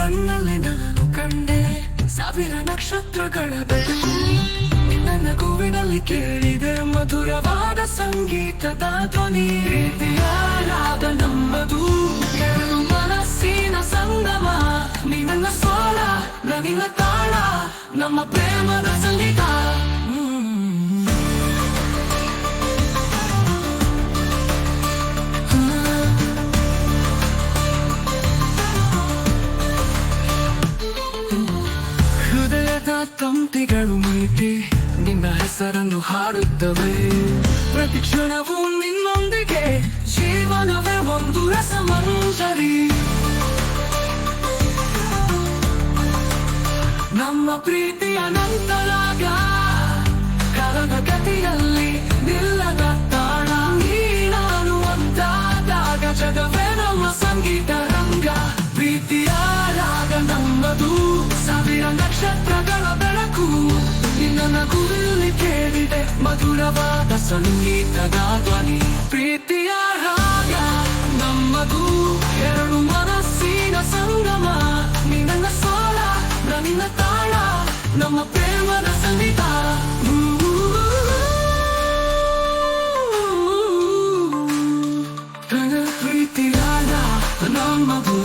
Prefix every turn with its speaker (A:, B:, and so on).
A: ಕಣ್ಣಲ್ಲಿ ನಾನು ಕಂಡೆ ಸಾವಿರ ನಕ್ಷತ್ರಗಳ ಬೆಳಕು ನಿನ್ನ ನಗುವಿನಲ್ಲಿ ಕೇಳಿದೆ ಮಧುರವಾದ ಸಂಗೀತದ ಧ್ವನಿ ಪ್ರೀತಿಯಾದ ನಮ್ಮದು ಎರಡು ಮನಸ್ಸಿನ ಸಂಗಮ ನೀ ನನ್ನ ಸ್ವರ ನಿನ್ನ ತಾಳ ನಮ್ಮ ಪ್ರೇಮದ ಸಂಗೀತ ಹೃದಯದ ತಂತಿಗಳು ಮೀಟಿ ನಿನ್ನ ಹೆಸರನ್ನು ಹಾಡುತ್ತವೆ ಪ್ರತಿ ಕ್ಷಣವೂ ನಿನ್ನೊಂದಿಗೆ ಜೀವನವೇ ಒಂದು ರಸಮಂಜರಿ ನಮ್ಮ ಪ್ರೀತಿಯ ನಂತರಾಗ ಕಾಲದ ಗತಿಯಲ್ಲಿ ನಿಲ್ಲದ ತಾಣ ನೀ ನಾನು ಒಂದಾದಾಗ ಜಗವೇ ನಮ್ಮ ಸಂಗೀತ ರಂಗ ಪ್ರೀತಿಯ ರಾಗ ನಮ್ಮದು ಸಾವಿರ ನಕ್ಷತ್ರಗಳ ಬೆಳಕು ನಿನ್ನ ನಗುವಿನಲ್ಲಿ ಕೇಳಿದೆ ಮಧುರವಾದ ಸಂಗೀತದ ಧ್ವನಿ ಪ್ರೀತಿಯ ರಾಗ ನಮ್ಮದು ಎರಡು ಮನಸ್ಸಿನ ಸಂಗಮ ನೀ ನನ್ನ ಸ್ವರ ನಿನ್ನ ತಾಳ ನಮ್ಮ ಪ್ರೇಮದ ಸಂಗೀತ ಪ್ರೀತಿಯ ರಾಗ ನಮ್ಮದು